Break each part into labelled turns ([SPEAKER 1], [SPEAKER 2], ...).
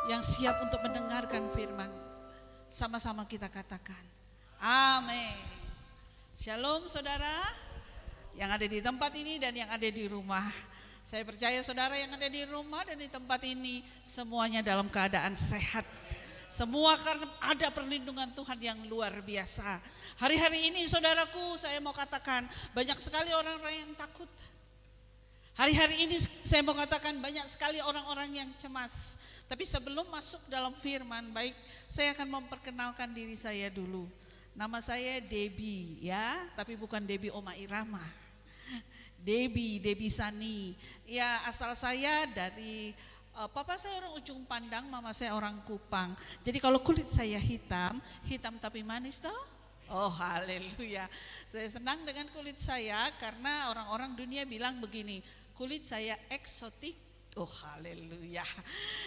[SPEAKER 1] yang siap untuk mendengarkan firman. Sama-sama kita katakan, amin. Shalom saudara yang ada di tempat ini dan yang ada di rumah. Saya percaya saudara yang ada di rumah dan di tempat ini semuanya dalam keadaan sehat. Semua karena ada perlindungan Tuhan yang luar biasa. Hari-hari ini saudaraku, saya mau katakan banyak sekali orang-orang yang takut. Hari-hari ini saya mau katakan banyak sekali orang-orang yang cemas. Tapi sebelum masuk dalam firman, baik saya akan memperkenalkan diri saya dulu. Nama saya Debbie ya, tapi bukan Debbie Oma Irama. Debbie Sani. Ya, asal saya dari papa saya orang Ujung Pandang, mama saya orang Kupang. Jadi kalau kulit saya hitam tapi manis toh. Oh haleluya. Saya senang dengan kulit saya karena orang-orang dunia bilang begini, kulit saya eksotik. Oh haleluya.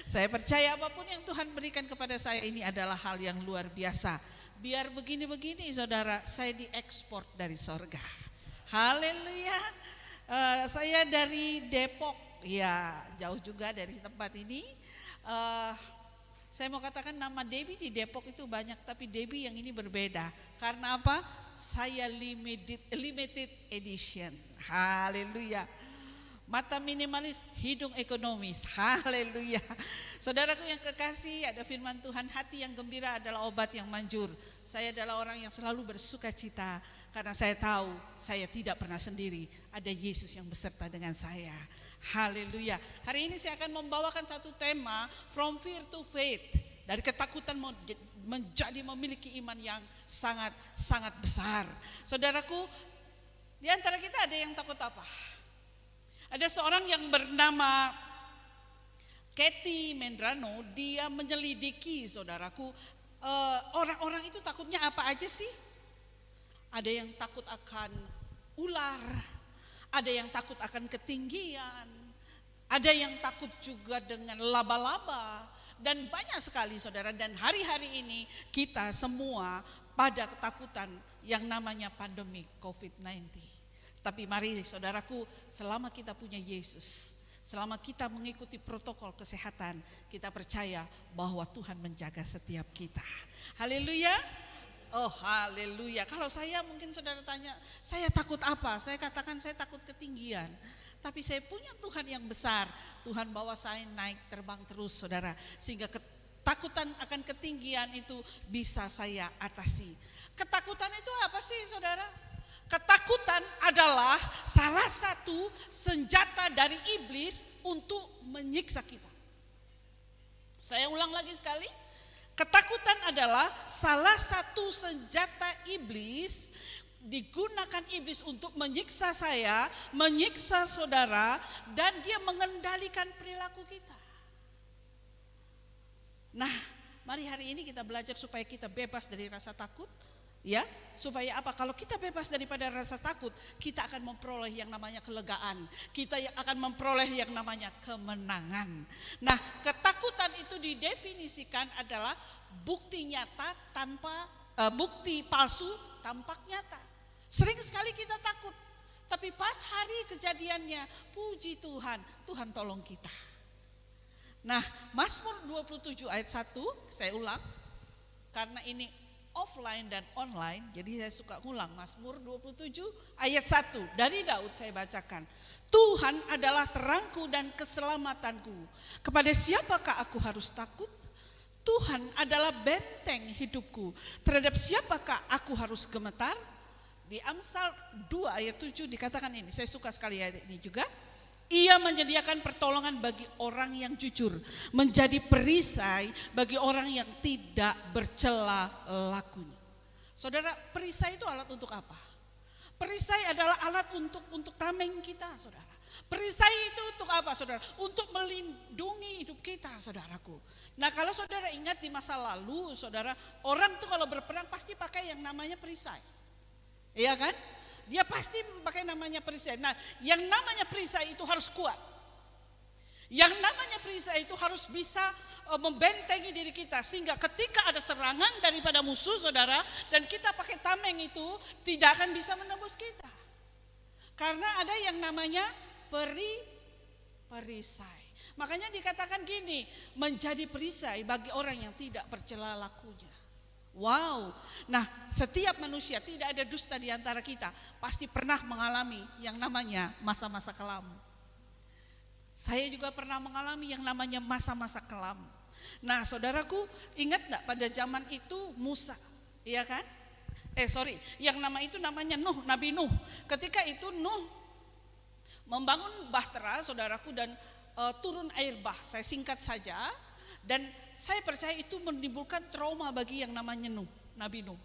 [SPEAKER 1] Saya percaya apapun yang Tuhan berikan kepada saya ini adalah hal yang luar biasa. Biar begini-begini saudara, saya diekspor dari sorga. Haleluya. Saya dari Depok, ya jauh juga dari tempat ini. Saya mau katakan nama Debbie di Depok itu banyak, tapi Debbie yang ini berbeda. Karena apa? Saya limited edition. Haleluya. Mata minimalis, hidung ekonomis. Haleluya. Saudaraku yang kekasih, ada firman Tuhan, hati yang gembira adalah obat yang manjur. Saya adalah orang yang selalu bersuka cita karena saya tahu saya tidak pernah sendiri. Ada Yesus yang beserta dengan saya. Haleluya. Hari ini saya akan membawakan satu tema, from fear to faith. Dari ketakutan menjadi memiliki iman yang sangat besar. Saudaraku, di antara kita ada yang takut apa? Ada seorang yang bernama Kathy Mendrano, dia menyelidiki saudaraku, orang-orang itu takutnya apa aja sih? Ada yang takut akan ular, ada yang takut akan ketinggian, ada yang takut juga dengan laba-laba, dan banyak sekali saudara. Dan hari-hari ini kita semua pada ketakutan yang namanya pandemi COVID-19. Tapi mari saudaraku, selama kita punya Yesus, selama kita mengikuti protokol kesehatan, kita percaya bahwa Tuhan menjaga setiap kita. Haleluya. Oh haleluya. Kalau saya mungkin saudara tanya, saya takut apa? Saya katakan saya takut ketinggian. Tapi saya punya Tuhan yang besar. Tuhan bawa saya naik terbang terus saudara. Sehingga ketakutan akan ketinggian itu bisa saya atasi. Ketakutan itu apa sih saudara? Ketakutan adalah salah satu senjata dari iblis untuk menyiksa kita. Saya ulang lagi sekali. Ketakutan adalah salah satu senjata iblis, digunakan iblis untuk menyiksa saya, menyiksa saudara, dan dia mengendalikan perilaku kita. Nah, mari hari ini kita belajar supaya kita bebas dari rasa takut. Ya, supaya apa? Kalau kita bebas daripada rasa takut, kita akan memperoleh yang namanya kelegaan. Kita akan memperoleh yang namanya kemenangan. Nah, ketakutan itu didefinisikan adalah bukti nyata tanpa bukti palsu tampak nyata. Sering sekali kita takut, tapi pas hari kejadiannya, puji Tuhan, Tuhan tolong kita. Nah, Mazmur 27 ayat 1, saya ulang karena ini offline dan online, jadi saya suka ulang. Mazmur 27 ayat 1 dari Daud saya bacakan. Tuhan adalah terangku dan keselamatanku. Kepada siapakah aku harus takut? Tuhan adalah benteng hidupku. Terhadap siapakah aku harus gemetar? Di Amsal 2 ayat 7 dikatakan ini. Saya suka sekali ayat ini juga. Ia menyediakan pertolongan bagi orang yang jujur, menjadi perisai bagi orang yang tidak bercela lakunya. Saudara, perisai itu alat untuk apa? Perisai adalah alat untuk tameng kita, saudara. Perisai itu untuk apa, saudara? Untuk melindungi hidup kita, saudaraku. Nah, kalau saudara ingat di masa lalu, saudara, orang tuh kalau berperang pasti pakai yang namanya perisai. Iya kan? Dia pasti pakai namanya perisai. Nah, yang namanya perisai itu harus kuat. Yang namanya perisai itu harus bisa membentengi diri kita. Sehingga ketika ada serangan daripada musuh saudara, dan kita pakai tameng itu, tidak akan bisa menembus kita. Karena ada yang namanya perisai. Makanya dikatakan gini, menjadi perisai bagi orang yang tidak bercela lakunya. Wow. Nah, setiap manusia, tidak ada dusta di antara kita, pasti pernah mengalami yang namanya masa-masa kelam. Saya juga pernah mengalami yang namanya masa-masa kelam. Nah, saudaraku, ingat enggak pada zaman itu Musa, iya kan? Yang nama itu namanya Nuh, Nabi Nuh. Ketika itu Nuh membangun bahtera, saudaraku, dan turun air bah. Saya singkat saja, dan saya percaya itu menimbulkan trauma bagi yang namanya Nuh, Nabi Nuh.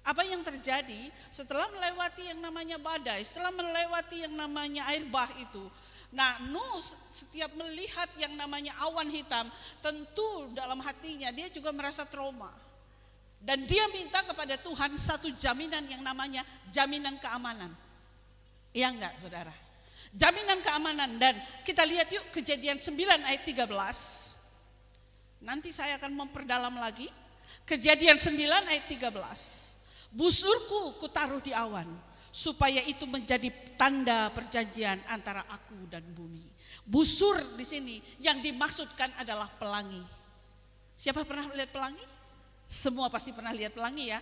[SPEAKER 1] Apa yang terjadi setelah melewati yang namanya badai, setelah melewati yang namanya air bah itu. Nah, Nuh setiap melihat yang namanya awan hitam, tentu dalam hatinya dia juga merasa trauma. Dan dia minta kepada Tuhan satu jaminan yang namanya jaminan keamanan. Iya enggak, saudara? Jaminan keamanan. Dan kita lihat yuk Kejadian 9 ayat 13. Nanti saya akan memperdalam lagi. Kejadian 9 ayat 13. Busurku kutaruh di awan, supaya itu menjadi tanda perjanjian antara aku dan bumi. Busur di sini yang dimaksudkan adalah pelangi. Siapa pernah lihat pelangi? Semua pasti pernah lihat pelangi ya.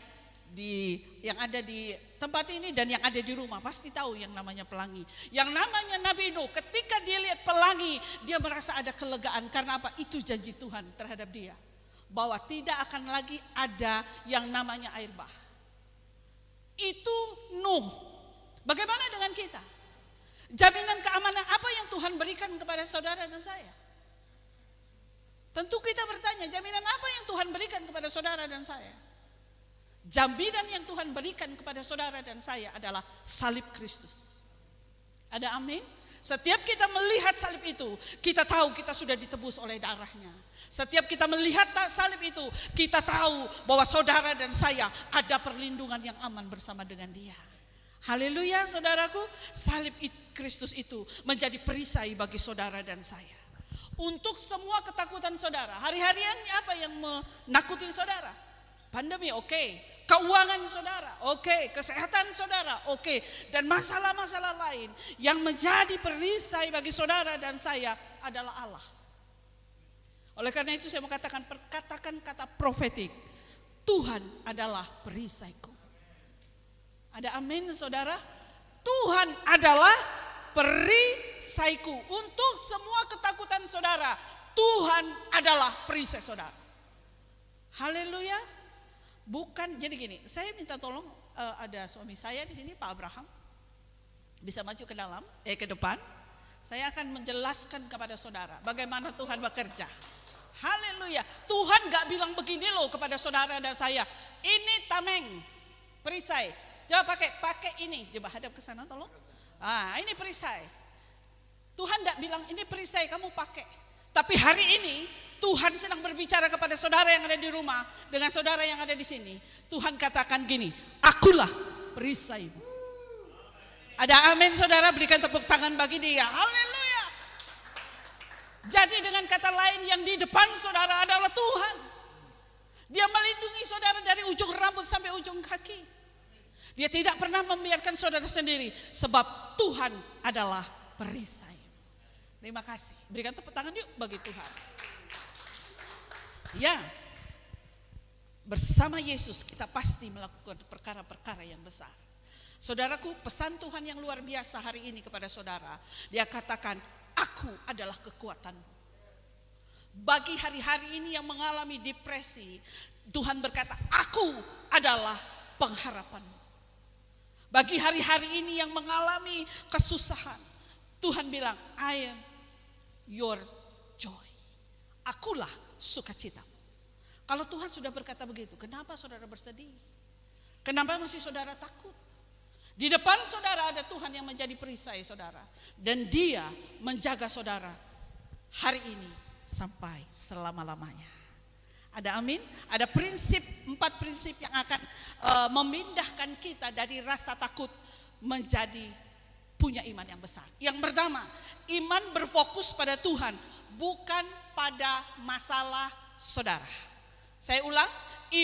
[SPEAKER 1] Yang ada di tempat ini dan yang ada di rumah pasti tahu yang namanya pelangi. Yang namanya Nabi Nuh, ketika dia lihat pelangi, dia merasa ada kelegaan. Karena apa? Itu janji Tuhan terhadap dia, bahwa tidak akan lagi ada yang namanya air bah. Itu Nuh. Bagaimana dengan kita? Jaminan keamanan apa yang Tuhan berikan kepada saudara dan saya? Tentu kita bertanya, jaminan apa yang Tuhan berikan kepada saudara dan saya? Jaminan yang Tuhan berikan kepada saudara dan saya adalah salib Kristus. Ada amin? Setiap kita melihat salib itu, kita tahu kita sudah ditebus oleh darahnya. Setiap kita melihat salib itu, kita tahu bahwa saudara dan saya ada perlindungan yang aman bersama dengan dia. Haleluya, saudaraku. Salib Kristus itu menjadi perisai bagi saudara dan saya. Untuk semua ketakutan saudara, hari-harian apa yang menakutin saudara? Pandemi, oke. Keuangan saudara, oke. Kesehatan saudara, oke. Dan masalah-masalah lain yang menjadi perisai bagi saudara dan saya adalah Allah. Oleh karena itu saya mau katakan kata profetik. Tuhan adalah perisaiku. Ada amin, saudara? Tuhan adalah perisaiku. Untuk semua ketakutan saudara, Tuhan adalah perisai saudara. Haleluya. Bukan, jadi gini, saya minta tolong ada suami saya di sini, Pak Abraham, bisa maju ke dalam, ke depan. Saya akan menjelaskan kepada saudara bagaimana Tuhan bekerja. Haleluya. Tuhan gak bilang begini loh kepada saudara dan saya, ini tameng, perisai. Coba pakai ini, coba hadap ke sana tolong. Ini perisai. Tuhan gak bilang ini perisai kamu pakai. Tapi hari ini Tuhan sedang berbicara kepada saudara yang ada di rumah dengan saudara yang ada di sini. Tuhan katakan gini, akulah perisaimu. Ada amin, saudara? Berikan tepuk tangan bagi dia. Haleluya. Jadi dengan kata lain, yang di depan saudara adalah Tuhan. Dia melindungi saudara dari ujung rambut sampai ujung kaki. Dia tidak pernah membiarkan saudara sendiri, sebab Tuhan adalah perisai. Terima kasih. Berikan tepuk tangan yuk bagi Tuhan. Ya, bersama Yesus kita pasti melakukan perkara-perkara yang besar. Saudaraku, pesan Tuhan yang luar biasa hari ini kepada saudara. Dia katakan, aku adalah kekuatanmu. Bagi hari-hari ini yang mengalami depresi, Tuhan berkata, aku adalah pengharapanmu. Bagi hari-hari ini yang mengalami kesusahan, Tuhan bilang, I am your joy. Akulah sukacitamu. Kalau Tuhan sudah berkata begitu, kenapa saudara bersedih? Kenapa masih saudara takut? Di depan saudara ada Tuhan yang menjadi perisai saudara. Dan dia menjaga saudara hari ini sampai selama-lamanya. Ada amin? Ada 4 prinsip yang akan memindahkan kita dari rasa takut menjadi punya iman yang besar. Yang pertama, iman berfokus pada Tuhan, bukan pada masalah saudara. Saya ulang,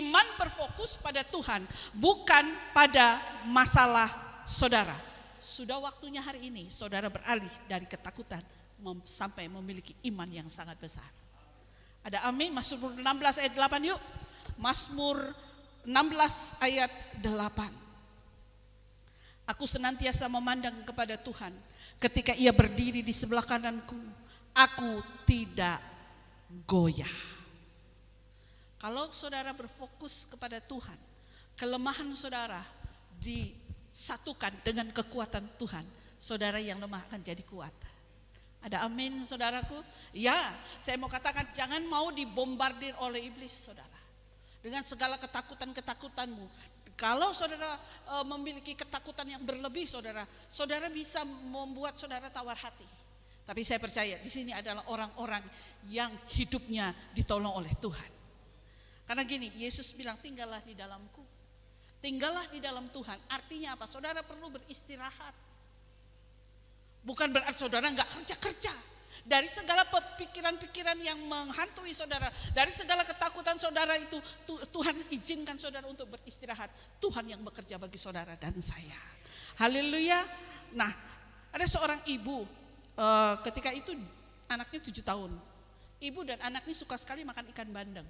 [SPEAKER 1] iman berfokus pada Tuhan, bukan pada masalah saudara. Sudah waktunya hari ini saudara beralih dari ketakutan sampai memiliki iman yang sangat besar. Ada amin? Mazmur 16 ayat 8 yuk. Mazmur 16 ayat 8. Aku senantiasa memandang kepada Tuhan. Ketika Ia berdiri di sebelah kananku, aku tidak goyah. Kalau saudara berfokus kepada Tuhan, kelemahan saudara disatukan dengan kekuatan Tuhan, saudara yang lemah akan jadi kuat. Ada amin saudaraku? Ya, saya mau katakan jangan mau dibombardir oleh iblis saudara. Dengan segala ketakutan-ketakutanmu. Kalau saudara memiliki ketakutan yang berlebih saudara bisa membuat saudara tawar hati. Tapi saya percaya di sini adalah orang-orang yang hidupnya ditolong oleh Tuhan. Karena gini, Yesus bilang tinggallah di dalamku. Tinggallah di dalam Tuhan. Artinya apa? Saudara perlu beristirahat. Bukan berarti saudara enggak kerja-kerja. Dari segala pikiran-pikiran yang menghantui saudara, dari segala ketakutan saudara itu, Tuhan izinkan saudara untuk beristirahat. Tuhan yang bekerja bagi saudara dan saya. Haleluya. Nah, ada seorang ibu, ketika itu anaknya 7 tahun. Ibu dan anak ini suka sekali makan ikan bandeng.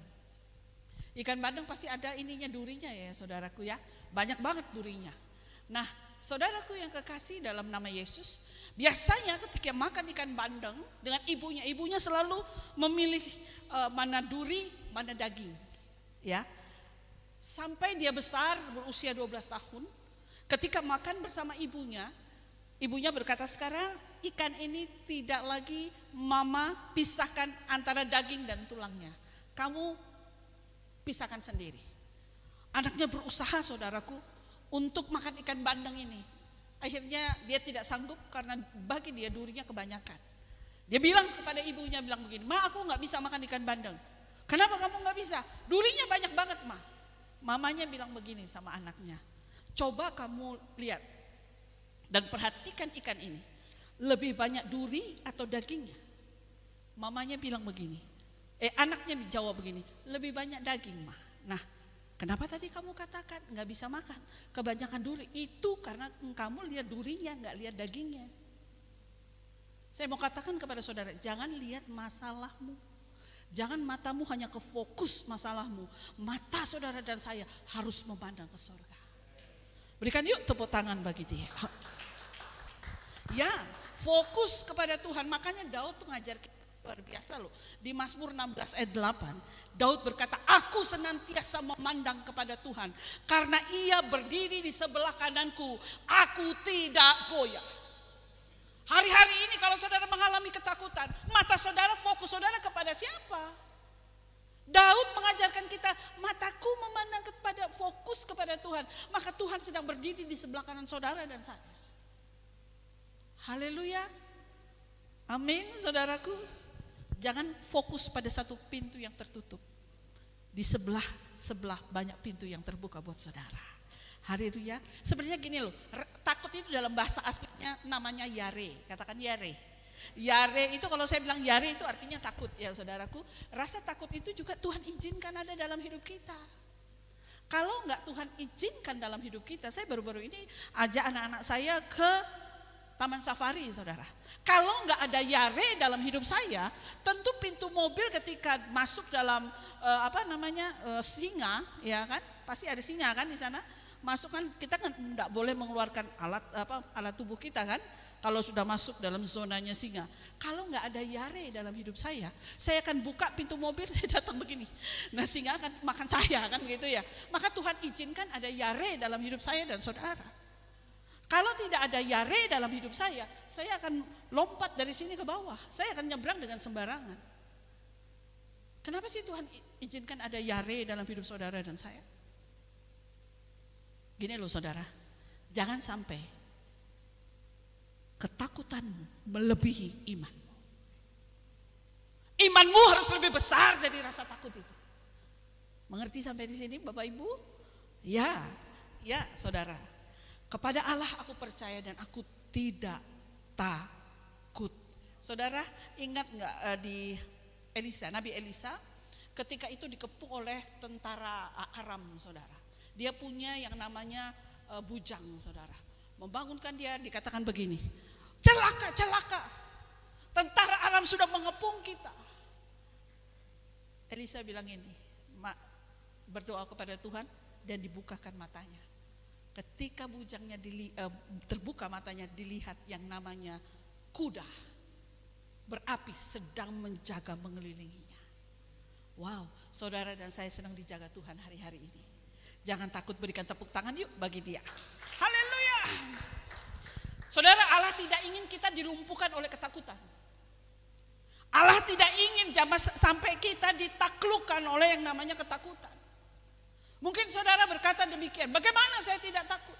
[SPEAKER 1] Ikan bandeng pasti ada ininya, durinya ya saudaraku ya. Banyak banget durinya. Nah, saudaraku yang kekasih dalam nama Yesus, biasanya ketika makan ikan bandeng dengan ibunya selalu memilih mana duri, mana daging. Ya. Sampai dia besar berusia 12 tahun, ketika makan bersama ibunya berkata, sekarang ikan ini tidak lagi mama pisahkan antara daging dan tulangnya. Kamu pisahkan sendiri. Anaknya berusaha saudaraku untuk makan ikan bandeng ini. Akhirnya dia tidak sanggup karena bagi dia durinya kebanyakan. Dia bilang kepada ibunya, bilang begini, Ma, aku gak bisa makan ikan bandeng. Kenapa kamu gak bisa? Durinya banyak banget, Ma. Mamanya bilang begini sama anaknya, coba kamu lihat dan perhatikan ikan ini, lebih banyak duri atau dagingnya? Mamanya bilang begini, anaknya jawab begini, lebih banyak daging, Ma. Nah, kenapa tadi kamu katakan gak bisa makan? Kebanyakan duri. Itu karena kamu lihat durinya, gak lihat dagingnya. Saya mau katakan kepada saudara, jangan lihat masalahmu. Jangan matamu hanya ke fokus masalahmu. Mata saudara dan saya harus memandang ke surga. Berikan yuk tepuk tangan bagi dia. Ya, fokus kepada Tuhan. Makanya Daud tuh ngajar kita luar biasa loh. Di Mazmur 16 ayat 8, Daud berkata, aku senantiasa memandang kepada Tuhan, karena Ia berdiri di sebelah kananku, aku tidak goyah. Hari-hari ini kalau saudara mengalami ketakutan, mata saudara, fokus saudara kepada siapa? Daud mengajarkan kita, mataku memandang kepada, fokus kepada Tuhan, maka Tuhan sedang berdiri di sebelah kanan saudara dan saya. Haleluya. Amin saudaraku. Jangan fokus pada satu pintu yang tertutup. Di sebelah banyak pintu yang terbuka buat saudara. Haleluya. Sebenarnya gini loh, takut itu dalam bahasa aslinya namanya yare. Katakan yare. Yare itu, kalau saya bilang yare itu artinya takut ya saudaraku. Rasa takut itu juga Tuhan izinkan ada dalam hidup kita. Kalau enggak Tuhan izinkan dalam hidup kita, saya baru-baru ini ajak anak-anak saya ke Taman Safari saudara. Kalau enggak ada yare dalam hidup saya, tentu pintu mobil ketika masuk dalam singa, ya kan? Pasti ada singa kan di sana. Masuk kan, kita kan enggak boleh mengeluarkan alat tubuh kita kan. Kalau sudah masuk dalam zonanya singa. Kalau enggak ada yare dalam hidup saya akan buka pintu mobil, saya datang begini. Nah, singa akan makan saya kan gitu ya. Maka Tuhan izinkan ada yare dalam hidup saya dan saudara. Kalau tidak ada yare dalam hidup saya akan lompat dari sini ke bawah. Saya akan nyebrang dengan sembarangan. Kenapa sih Tuhan izinkan ada yare dalam hidup saudara dan saya? Gini loh saudara, jangan sampai ketakutanmu melebihi iman. Imanmu harus lebih besar dari rasa takut itu. Mengerti sampai di sini Bapak Ibu? Ya saudara. Kepada Allah aku percaya dan aku tidak takut. Saudara ingat gak di Nabi Elisa ketika itu dikepung oleh tentara Aram saudara. Dia punya yang namanya bujang saudara. Membangunkan dia, dikatakan begini, celaka. Tentara Aram sudah mengepung kita. Elisa bilang ini, berdoa kepada Tuhan dan dibukakan matanya. Ketika bujangnya terbuka matanya, dilihat yang namanya kuda berapi sedang menjaga mengelilinginya. Wow, saudara dan saya sedang dijaga Tuhan hari-hari ini. Jangan takut, berikan tepuk tangan yuk bagi dia. Haleluya. Saudara, Allah tidak ingin kita dilumpuhkan oleh ketakutan. Allah tidak ingin sampai kita ditaklukkan oleh yang namanya ketakutan. Mungkin saudara berkata demikian, bagaimana saya tidak takut?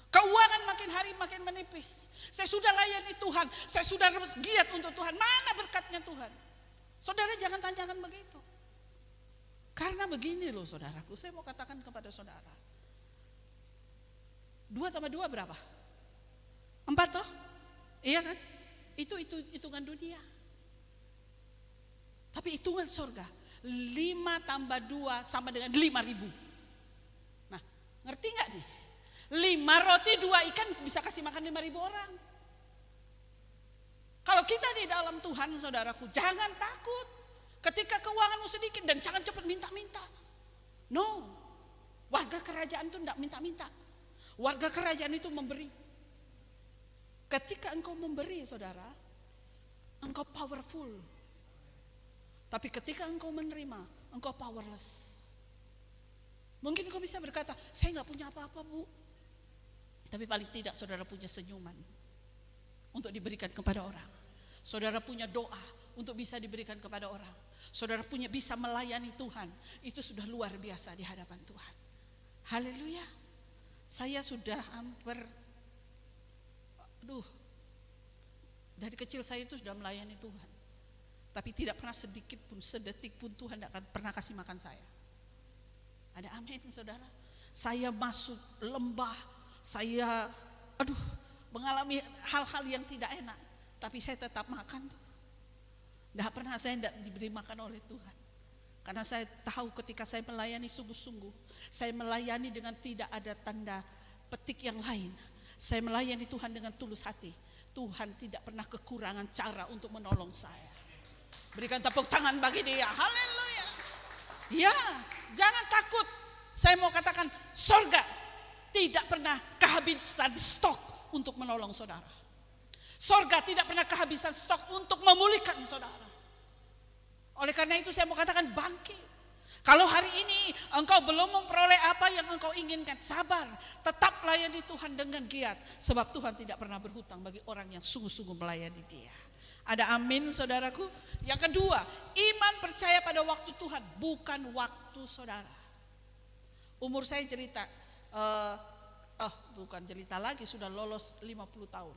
[SPEAKER 1] Keuangan makin hari makin menipis. Saya sudah layani Tuhan, saya sudah giat untuk Tuhan. Mana berkatnya Tuhan? Saudara jangan tanyakan begitu. Karena begini loh saudaraku, saya mau katakan kepada saudara. 2 tambah 2 berapa? 4 toh? Iya kan? Itu hitungan dunia. Tapi hitungan surga, 5 tambah 2 sama dengan 5.000. Nah, ngerti gak nih? 5 roti 2 ikan bisa kasih makan 5.000 orang. Kalau kita di dalam Tuhan saudaraku, jangan takut ketika keuanganmu sedikit dan jangan cepat minta-minta. No, warga kerajaan itu tidak minta-minta. Warga kerajaan itu memberi. Ketika engkau memberi saudara, engkau powerful. Tapi ketika engkau menerima, engkau powerless. Mungkin engkau bisa berkata, saya gak punya apa-apa bu. Tapi paling tidak saudara punya senyuman untuk diberikan kepada orang. Saudara punya doa untuk bisa diberikan kepada orang. Saudara bisa melayani Tuhan. Itu sudah luar biasa di hadapan Tuhan. Haleluya. Saya sudah hampir, dari kecil saya itu sudah melayani Tuhan. Tapi tidak pernah sedikit pun, sedetik pun Tuhan tidak akan pernah kasih makan saya. Ada amin saudara. Saya masuk lembah, saya mengalami hal-hal yang tidak enak. Tapi saya tetap makan. Tidak pernah saya tidak diberi makan oleh Tuhan. Karena saya tahu ketika saya melayani sungguh-sungguh, saya melayani dengan tidak ada tanda petik yang lain. Saya melayani Tuhan dengan tulus hati. Tuhan tidak pernah kekurangan cara untuk menolong saya. Berikan tepuk tangan bagi dia. Haleluya. Ya, jangan takut. Saya mau katakan surga tidak pernah kehabisan stok untuk menolong saudara. Surga tidak pernah kehabisan stok untuk memulihkan saudara. Oleh karena itu saya mau katakan bangkit. Kalau hari ini engkau belum memperoleh apa yang engkau inginkan, sabar. Tetap layani Tuhan dengan giat. Sebab Tuhan tidak pernah berhutang bagi orang yang sungguh-sungguh melayani dia. Ada amin saudaraku. Yang kedua, iman percaya pada waktu Tuhan, bukan waktu saudara. Umur saya cerita, bukan cerita lagi, sudah lolos 50 tahun.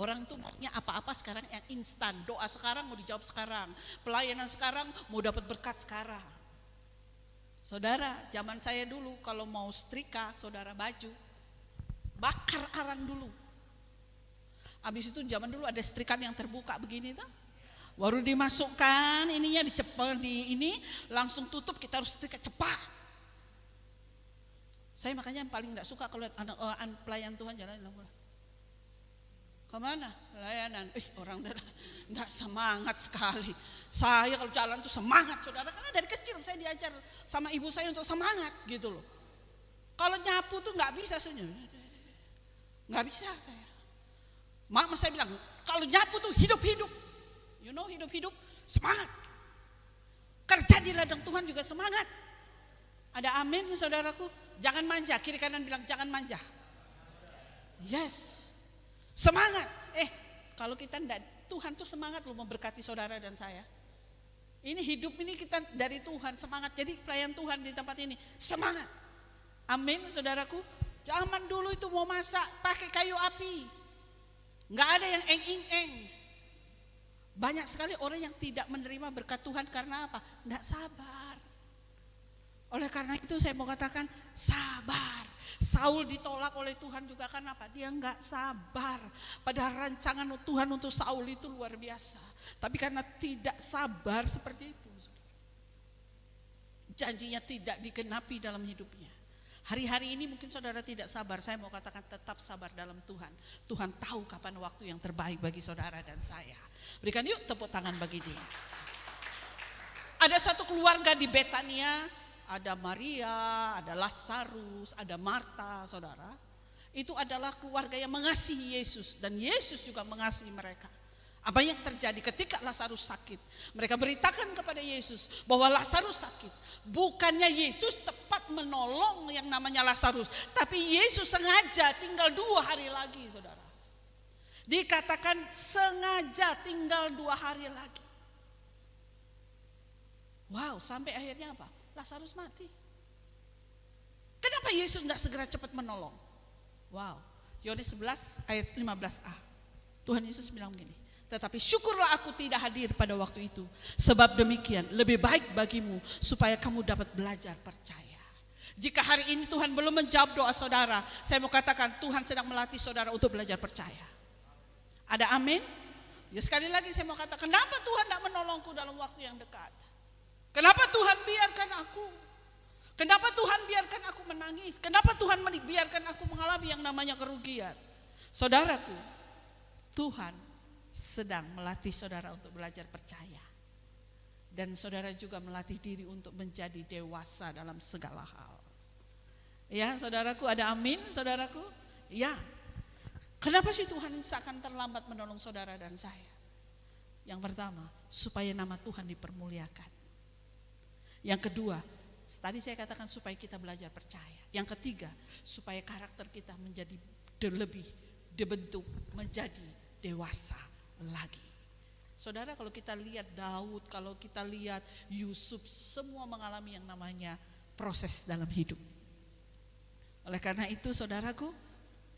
[SPEAKER 1] Orang tuh maunya apa-apa sekarang yang instan. Doa sekarang mau dijawab sekarang. Pelayanan sekarang mau dapat berkat sekarang. Saudara, zaman saya dulu kalau mau setrika, saudara baju, bakar arang dulu. Habis itu zaman dulu ada setrikaan yang terbuka begini tuh. Baru dimasukkan ininya dicepel di ini, langsung tutup, kita harus setrika cepat. Saya makanya paling enggak suka kalau lihat anak pelayan Tuhan jalan. Kemana? Pelayanan. Orang enggak semangat sekali. Saya kalau jalan tuh semangat saudara, karena dari kecil saya diajar sama ibu saya untuk semangat gitu loh. Kalau nyapu tuh enggak bisa senyum. Enggak bisa saya. Mama saya bilang, kalau nyapu tuh hidup-hidup. You know hidup-hidup, semangat. Kerja di ladang Tuhan juga semangat. Ada amin saudaraku. Jangan manja, kiri kanan bilang jangan manja. Yes. Semangat. Kalau kita enggak, Tuhan tuh semangat loh memberkati saudara dan saya. Ini hidup ini kita dari Tuhan, semangat. Jadi pelayan Tuhan di tempat ini, semangat. Amin saudaraku. Zaman dulu itu mau masak pakai kayu api. Enggak ada yang eng-eng. Banyak sekali orang yang tidak menerima berkat Tuhan karena apa? Enggak sabar. Oleh karena itu saya mau katakan sabar. Saul ditolak oleh Tuhan juga karena apa? Dia enggak sabar. Padahal rancangan Tuhan untuk Saul itu luar biasa. Tapi karena tidak sabar seperti itu, janjinya tidak digenapi dalam hidupnya. Hari-hari ini mungkin saudara tidak sabar, saya mau katakan tetap sabar dalam Tuhan. Tuhan tahu kapan waktu yang terbaik bagi saudara dan saya. Berikan yuk tepuk tangan bagi dia. Ada satu keluarga di Betania, ada Maria, ada Lazarus, ada Marta, saudara. Itu adalah keluarga yang mengasihi Yesus dan Yesus juga mengasihi mereka. Apa yang terjadi ketika Lazarus sakit? Mereka beritakan kepada Yesus bahwa Lazarus sakit. Bukannya Yesus tepat menolong yang namanya Lazarus, tapi Yesus sengaja tinggal 2 hari lagi, saudara. Dikatakan sengaja tinggal 2 hari lagi. Wow, sampai akhirnya apa? Lazarus mati. Kenapa Yesus enggak segera cepat menolong? Wow, Yohanes 11 ayat 15a. Tuhan Yesus bilang begini, tetapi syukurlah aku tidak hadir pada waktu itu, sebab demikian lebih baik bagimu supaya kamu dapat belajar percaya. Jika hari ini Tuhan belum menjawab doa saudara, saya mau katakan Tuhan sedang melatih saudara untuk belajar percaya. Ada amin? Ya sekali lagi saya mau katakan, kenapa Tuhan tidak menolongku dalam waktu yang dekat? Kenapa Tuhan biarkan aku? Kenapa Tuhan biarkan aku menangis? Kenapa Tuhan biarkan aku mengalami yang namanya kerugian? Saudaraku, Tuhan sedang melatih saudara untuk belajar percaya. Dan saudara juga melatih diri untuk menjadi dewasa dalam segala hal. Ya saudaraku, ada amin saudaraku? Ya. Kenapa sih Tuhan seakan terlambat menolong saudara dan saya? Yang pertama, supaya nama Tuhan dipermuliakan. Yang kedua, tadi saya katakan supaya kita belajar percaya. Yang ketiga, supaya karakter kita menjadi lebih dibentuk menjadi dewasa lagi. Saudara, kalau kita lihat Daud, kalau kita lihat Yusuf, semua mengalami yang namanya proses dalam hidup. Oleh karena itu saudaraku,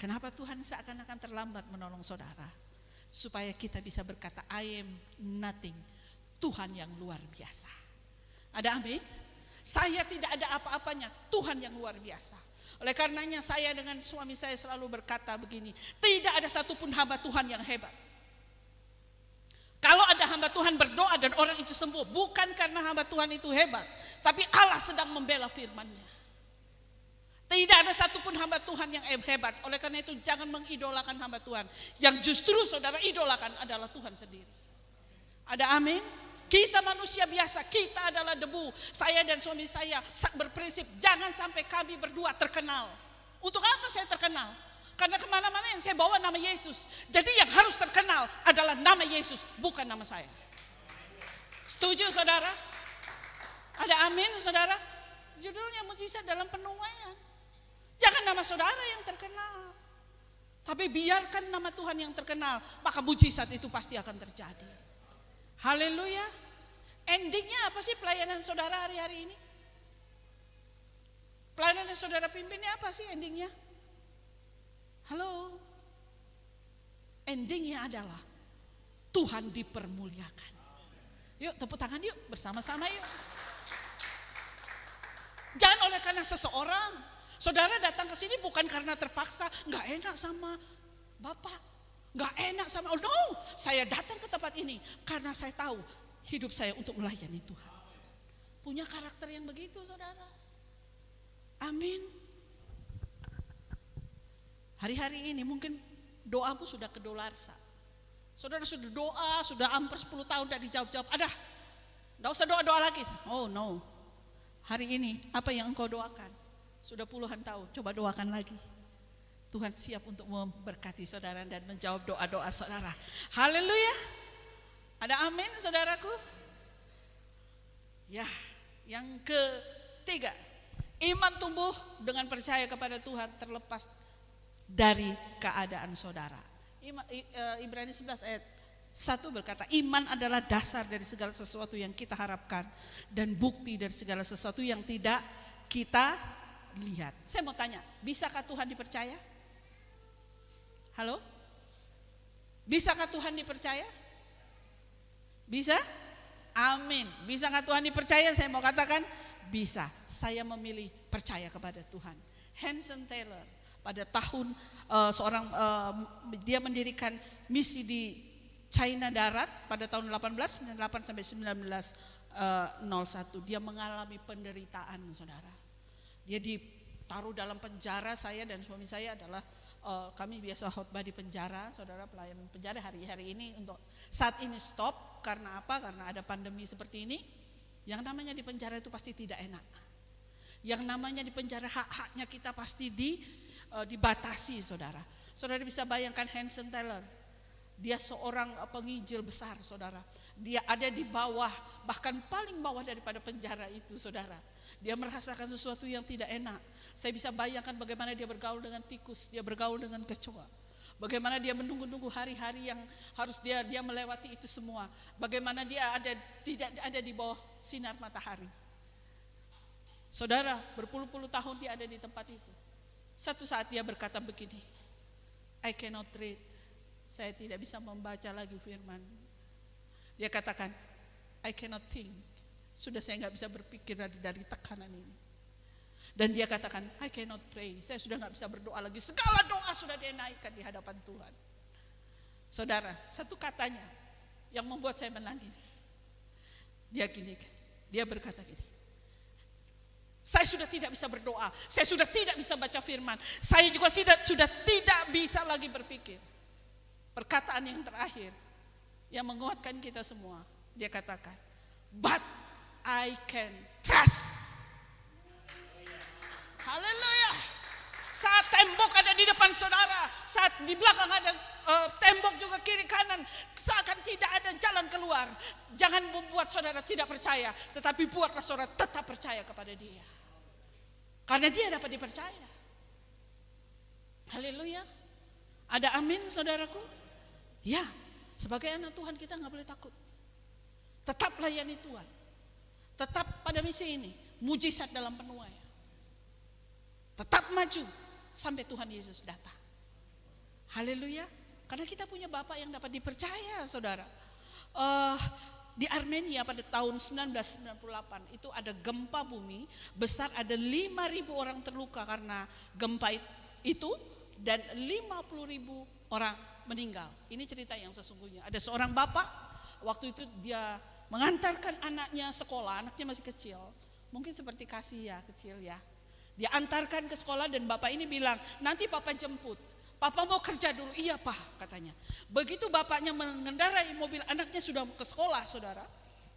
[SPEAKER 1] kenapa Tuhan seakan-akan terlambat menolong saudara? Supaya kita bisa berkata I am nothing, Tuhan yang luar biasa. Ada amin? Saya tidak ada apa-apanya, Tuhan yang luar biasa. Oleh karenanya saya dengan suami saya selalu berkata begini, tidak ada satupun hamba Tuhan yang hebat. Kalau ada hamba Tuhan berdoa dan orang itu sembuh, bukan karena hamba Tuhan itu hebat, tapi Allah sedang membela firman-Nya. Tidak ada satupun hamba Tuhan yang hebat. Oleh karena itu jangan mengidolakan hamba Tuhan. Yang justru saudara idolakan adalah Tuhan sendiri. Ada amin? Kita manusia biasa, kita adalah debu. Saya dan suami saya berprinsip jangan sampai kami berdua terkenal. Untuk apa saya terkenal? Karena kemana-mana yang saya bawa nama Yesus. Jadi yang harus terkenal adalah nama Yesus, bukan nama saya. Setuju saudara? Ada amin saudara? Judulnya mujizat dalam penuaian. Jangan nama saudara yang terkenal, tapi biarkan nama Tuhan yang terkenal, maka mujizat itu pasti akan terjadi. Haleluya. Endingnya apa sih pelayanan saudara hari-hari ini? Pelayanan yang saudara pimpinnya apa sih endingnya? Halo. Endingnya adalah Tuhan dipermuliakan. Yuk tepuk tangan yuk, bersama-sama yuk. Jangan oleh karena seseorang. Saudara datang ke sini bukan karena terpaksa, nggak enak sama Bapak, nggak enak sama, oh no, saya datang ke tempat ini karena saya tahu hidup saya untuk melayani Tuhan. Punya karakter yang begitu saudara. Amin. Hari-hari ini mungkin doamu sudah kedolarsa. Saudara sudah doa, sudah hampir 10 tahun tidak dijawab-jawab. Ada, tidak usah doa-doa lagi. Oh no. Hari ini apa yang engkau doakan? Sudah puluhan tahun, coba doakan lagi. Tuhan siap untuk memberkati saudara dan menjawab doa-doa saudara. Haleluya. Ada amin saudaraku? Ya, yang ketiga, iman tumbuh dengan percaya kepada Tuhan terlepas dari keadaan saudara. Ibrani 11 ayat 1 berkata, iman adalah dasar dari segala sesuatu yang kita harapkan dan bukti dari segala sesuatu yang tidak kita lihat. Saya mau tanya, bisakah Tuhan dipercaya? Halo? Bisakah Tuhan dipercaya? Bisa? Amin. Bisakah Tuhan dipercaya? Saya mau katakan bisa. Saya memilih percaya kepada Tuhan. Hudson Taylor pada tahun dia mendirikan misi di China darat pada tahun 1898 sampai 1901. Dia mengalami penderitaan saudara. Dia ditaruh dalam penjara. Saya dan suami saya adalah kami biasa khotbah di penjara, saudara, pelayanan penjara. Hari-hari ini untuk saat ini stop, karena apa? Karena ada pandemi seperti ini. Yang namanya di penjara itu pasti tidak enak. Yang namanya di penjara hak-haknya kita pasti dibatasi, saudara. Saudara bisa bayangkan Hudson Taylor. Dia seorang penginjil besar, saudara. Dia ada di bawah, bahkan paling bawah daripada penjara itu, saudara. Dia merasakan sesuatu yang tidak enak. Saya bisa bayangkan bagaimana dia bergaul dengan tikus, dia bergaul dengan kecoa. Bagaimana dia menunggu-nunggu hari-hari yang harus dia melewati itu semua. Bagaimana dia tidak ada di bawah sinar matahari. Saudara, berpuluh-puluh tahun dia ada di tempat itu. Satu saat dia berkata begini, I cannot read. Saya tidak bisa membaca lagi firman. Dia katakan, I cannot think. Sudah saya nggak bisa berpikir dari tekanan ini. Dan dia katakan, I cannot pray. Saya sudah nggak bisa berdoa lagi. Segala doa sudah dia naikkan di hadapan Tuhan. Saudara, satu katanya yang membuat saya menangis. Dia berkata gini, saya sudah tidak bisa berdoa, saya sudah tidak bisa baca firman, saya juga sudah tidak bisa lagi berpikir. Perkataan yang terakhir yang menguatkan kita semua, dia katakan, but I can trust. Haleluya. Saat tembok ada di depan saudara, saat di belakang ada tembok juga kiri kanan, seakan tidak ada jalan keluar. Jangan membuat saudara tidak percaya, tetapi buatlah saudara tetap percaya kepada dia. Karena dia dapat dipercaya. Haleluya. Ada amin, saudaraku? Ya, sebagai anak Tuhan kita gak boleh takut. Tetap layani Tuhan. Tetap pada misi ini, mujizat dalam penuaian. Tetap maju sampai Tuhan Yesus datang. Haleluya. Karena kita punya Bapak yang dapat dipercaya, saudara. Di Armenia pada tahun 1998 itu ada gempa bumi besar, ada 5.000 orang terluka karena gempa itu, dan 50.000 orang meninggal. Ini cerita yang sesungguhnya. Ada seorang bapak, waktu itu dia mengantarkan anaknya sekolah, anaknya masih kecil, mungkin seperti Kasih ya, kecil ya. Dia antarkan ke sekolah dan bapak ini bilang, nanti papa jemput. Papa mau kerja dulu. Iya pak, katanya. Begitu bapaknya mengendarai mobil, anaknya sudah ke sekolah, saudara.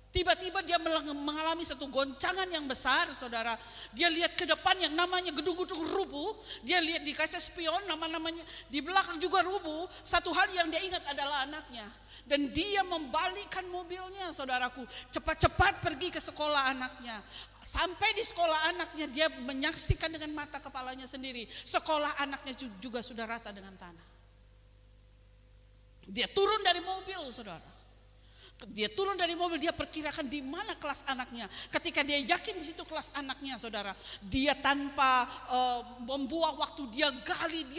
[SPEAKER 1] Tiba-tiba dia mengalami satu goncangan yang besar, saudara. Dia lihat ke depan yang namanya gedung-gedung rubuh. Dia lihat di kaca spion nama-namanya, di belakang juga rubuh. Satu hal yang dia ingat adalah anaknya. Dan dia membalikkan mobilnya, saudaraku. Cepat-cepat pergi ke sekolah anaknya. Sampai di sekolah anaknya, dia menyaksikan dengan mata kepalanya sendiri. Sekolah anaknya juga sudah rata dengan tanah. Dia turun dari mobil, saudara. Dia turun dari mobil, dia perkirakan di mana kelas anaknya. Ketika dia yakin di situ kelas anaknya, saudara, dia tanpa membuang waktu, dia gali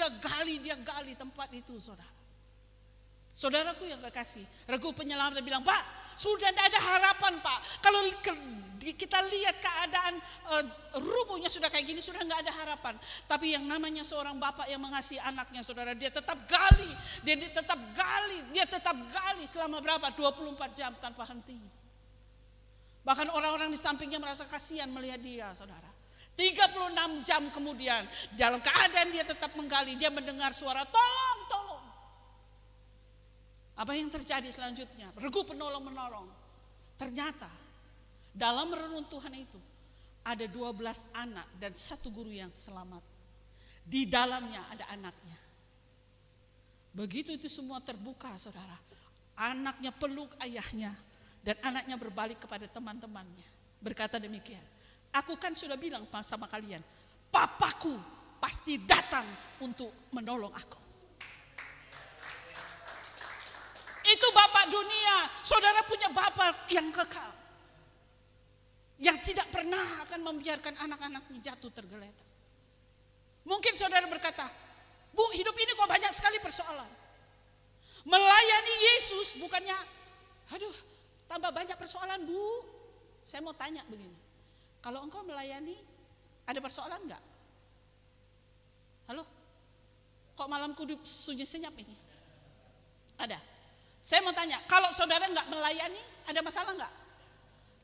[SPEAKER 1] tempat itu, saudara. Saudaraku yang kekasih, Regu Penyelamat bilang, Pak, sudah tidak ada harapan Pak. Kalau kita lihat keadaan rubuhnya sudah kayak gini, sudah nggak ada harapan. Tapi yang namanya seorang bapak yang mengasihi anaknya, saudara, dia tetap gali, dia tetap gali selama berapa? 24 jam tanpa henti. Bahkan orang-orang di sampingnya merasa kasihan melihat dia, saudara. 36 jam kemudian, dalam keadaan dia tetap menggali, dia mendengar suara tolong, tolong. Apa yang terjadi selanjutnya? Regu penolong-menolong. Ternyata dalam reruntuhan itu ada 12 anak dan 1 guru yang selamat. Di dalamnya ada anaknya. Begitu itu semua terbuka, saudara. Anaknya peluk ayahnya dan anaknya berbalik kepada teman-temannya. Berkata demikian, aku kan sudah bilang sama kalian, papaku pasti datang untuk menolong aku. Itu Bapak dunia. Saudara punya Bapak yang kekal, yang tidak pernah akan membiarkan anak-anaknya jatuh tergeletak. Mungkin saudara berkata, Bu, hidup ini kok banyak sekali persoalan. Melayani Yesus bukannya, aduh, tambah banyak persoalan, Bu. Saya mau tanya begini, kalau engkau melayani, ada persoalan enggak? Halo? Kok malam kudus sunyi senyap ini? Ada. Saya mau tanya, kalau saudara enggak melayani, ada masalah enggak?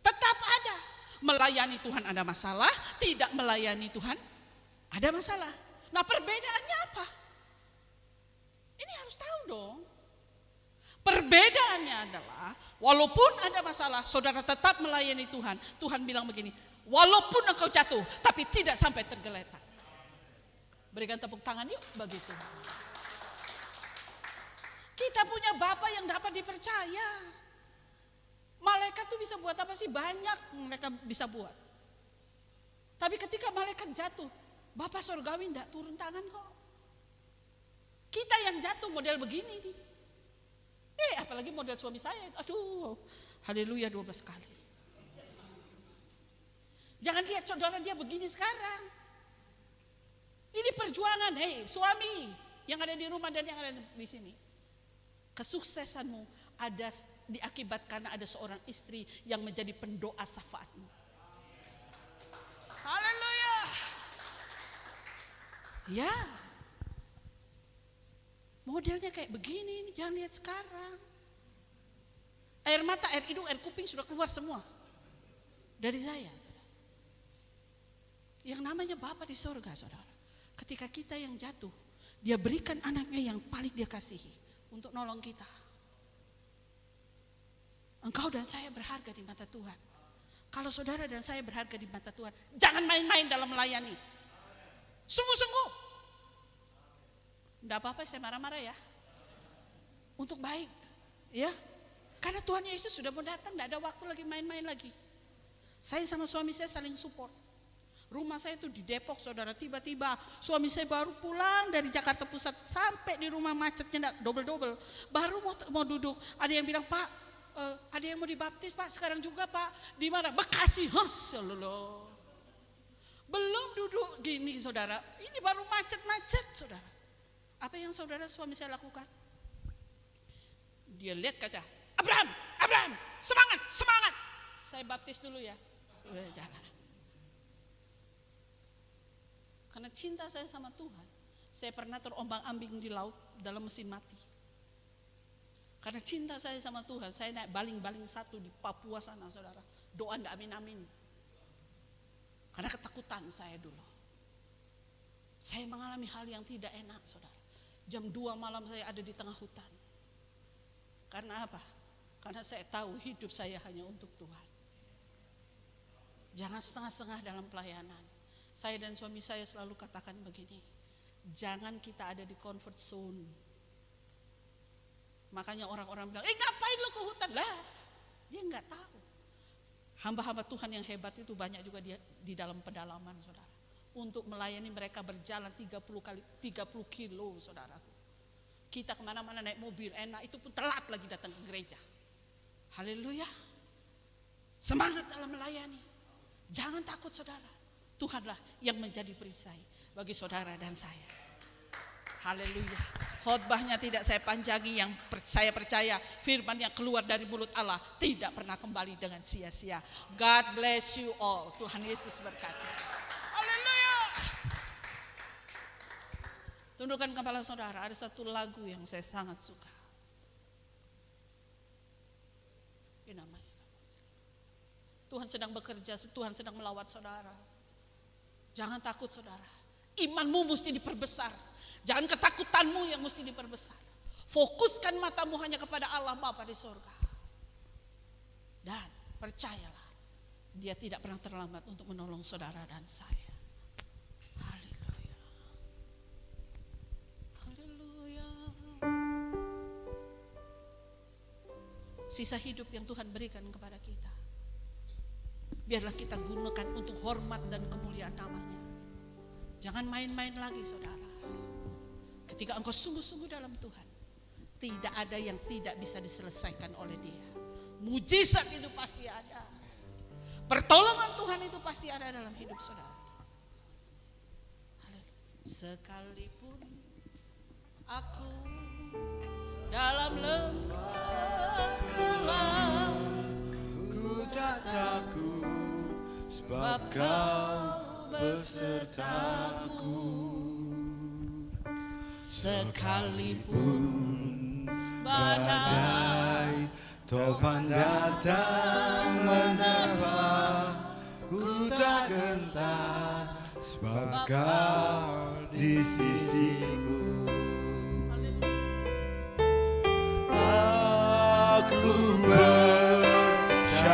[SPEAKER 1] Tetap ada. Melayani Tuhan ada masalah, tidak melayani Tuhan Ada masalah. Nah, perbedaannya apa? Ini harus tahu dong. Perbedaannya adalah walaupun ada masalah, saudara tetap melayani Tuhan. Tuhan bilang begini, walaupun engkau jatuh, tapi tidak sampai tergeletak. Berikan tepuk tangan yuk begitu. Kita punya Bapa yang dapat dipercaya. Malaikat tuh bisa buat apa sih? Banyak mereka bisa buat. Tapi ketika malaikat jatuh, Bapa Surgawi tidak turun tangan kok. Kita yang jatuh model begini nih. Apalagi model suami saya. Aduh, haleluya 12 kali. Jangan lihat saudara dia begini sekarang. Ini perjuangan, suami yang ada di rumah dan yang ada di sini. Kesuksesanmu ada diakibatkan ada seorang istri yang menjadi pendoa syafaatmu. Haleluya. Ya. Modelnya kayak begini, jangan lihat sekarang. Air mata, air hidung, air kuping sudah keluar semua. Dari saya. Saudara. Yang namanya Bapa di sorga, saudara. Ketika kita yang jatuh, dia berikan anaknya yang paling dia kasihi untuk nolong kita. Engkau dan saya berharga di mata Tuhan. Kalau saudara dan saya berharga di mata Tuhan, jangan main-main dalam melayani. Sungguh-sungguh. Tidak apa-apa saya marah-marah ya. Untuk baik. Ya. Karena Tuhan Yesus sudah mau datang, tidak ada waktu lagi main-main lagi. Saya sama suami saya saling support. Rumah saya itu di Depok, saudara. Tiba-tiba suami saya baru pulang dari Jakarta Pusat, sampai di rumah macetnya double-double. Baru mau duduk, ada yang bilang, Pak, ada yang mau dibaptis Pak, sekarang juga Pak. Di mana? Bekasi. Hasilullah. Belum duduk gini saudara, ini baru macet-macet saudara. Apa yang saudara suami saya lakukan? Dia lihat kaca, Abraham, semangat. Saya baptis dulu ya. Jalan. Karena cinta saya sama Tuhan, saya pernah terombang-ambing di laut dalam mesin mati. Karena cinta saya sama Tuhan, saya naik baling-baling satu di Papua sana saudara. Doa ndak amin-amin. Karena ketakutan saya dulu. Saya mengalami hal yang tidak enak saudara. Jam 2 malam saya ada di tengah hutan. Karena apa? Karena saya tahu hidup saya hanya untuk Tuhan. Jangan setengah-setengah dalam pelayanan. Saya dan suami saya selalu katakan begini, jangan kita ada di comfort zone. Makanya orang-orang bilang, ngapain lo ke hutan? Lah, dia nggak tahu. Hamba-hamba Tuhan yang hebat itu banyak juga dia di dalam pedalaman, saudara. Untuk melayani mereka berjalan 30 kilo, saudaraku. Kita kemana-mana naik mobil enak, itu pun telat lagi datang ke gereja. Haleluya. Semangat dalam melayani. Jangan takut saudara. Tuhanlah yang menjadi perisai bagi saudara dan saya. Haleluya. Khotbahnya tidak saya panjangi, yang saya percaya firman yang keluar dari mulut Allah tidak pernah kembali dengan sia-sia. God bless you all. Tuhan Yesus berkati. Haleluya. Tundukkan kepala saudara, ada satu lagu yang saya sangat suka. Ini namanya. Tuhan sedang bekerja, Tuhan sedang melawat saudara. Jangan takut saudara, imanmu mesti diperbesar. Jangan ketakutanmu yang mesti diperbesar. Fokuskan matamu hanya kepada Allah Bapa di surga. Dan percayalah, Dia tidak pernah terlambat untuk menolong saudara dan saya. Haleluya. Haleluya. Sisa hidup yang Tuhan berikan kepada kita, biarlah kita gunakan untuk hormat dan kemuliaan namanya. Jangan main-main lagi saudara. Ketika engkau sungguh-sungguh dalam Tuhan, tidak ada yang tidak bisa diselesaikan oleh Dia. Mujizat itu pasti ada. Pertolongan Tuhan itu pasti ada dalam hidup saudara. Sekalipun aku dalam lembah gelap,
[SPEAKER 2] ku tak takut, sebab Kau besertaku.
[SPEAKER 1] Sekalipun badai
[SPEAKER 2] topan datang menerpa, ku tak gentar, sebab kau di sisiku. Aku percaya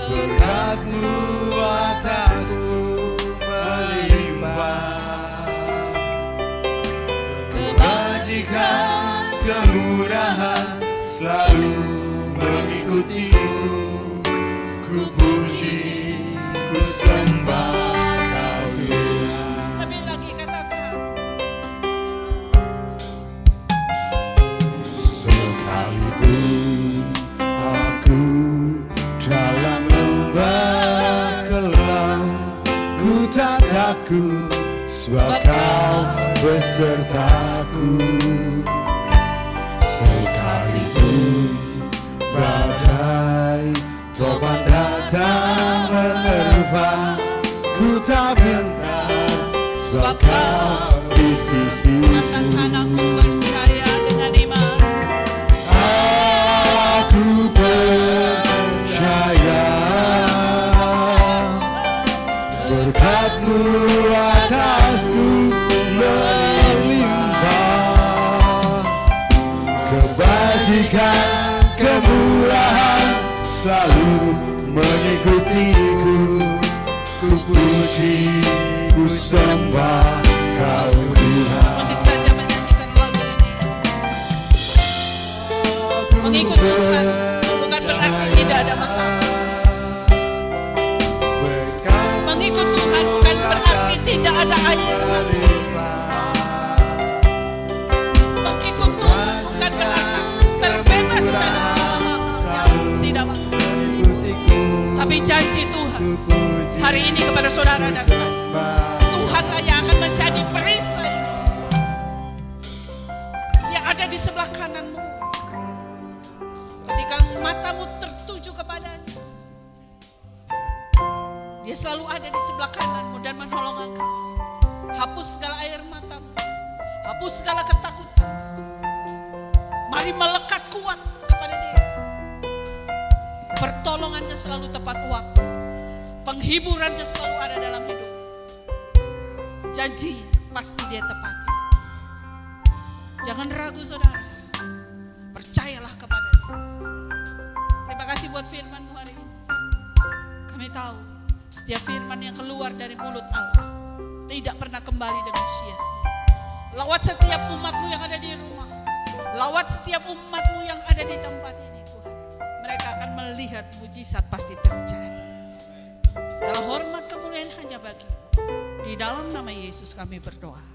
[SPEAKER 2] berkat-Mu atasku melimpah, kebajikan, kemurahan selalu mengikutiku. Ku puji, ku sembah Kau Tuhan.
[SPEAKER 1] Lebih lagi katakan,
[SPEAKER 2] sekalipun aku dalam lembah kelam, ku tak takut sebab Kau besertaku. Sekalipun badai topan datang menerpa, ku tak gentar sebab Kau di sisiku.
[SPEAKER 1] katakan aku percaya dengan iman.
[SPEAKER 2] Aku percaya berkat-Mu atasku melimpah, kebajikan, kemurahan selalu mengikutiku. Ku puji, ku sembah Kau Tuhan.
[SPEAKER 1] Musik saja menyanyikan lagu ini. Mengikut Tuhan bukan berarti tidak ada masalah. Mengikut Tuhan bukan berarti tidak ada air mata. Mengikut Tuhan bukan berarti terbebas dari segala hal yang tidak baik. Tapi janji Tuhan hari ini kepada saudara dan saya, Tuhanlah yang akan menjadi perisai yang ada di sebelah kananmu. Ketika matamu tertuju kepadanya, Dia selalu ada di sebelah kananmu dan menolong engkau. Hapus segala air matamu, hapus segala ketakutan. Mari melekat kuat kepada Dia. Pertolongannya selalu tepat waktu, penghiburannya selalu ada dalam hidup. Janji pasti Dia tepati. Jangan ragu saudara, percayalah kepada Dia. Terima kasih buat firman-Mu hari ini. Kami tahu setiap firman yang keluar dari mulut Allah tidak pernah kembali dengan sia-sia. Lawat setiap umat-Mu yang ada di rumah, lawat setiap umat-Mu yang ada di tempat ini Tuhan. Mereka akan melihat mujizat pasti terjadi. Segala hormat kemuliaan hanya bagi-Mu. Di dalam nama Yesus kami berdoa.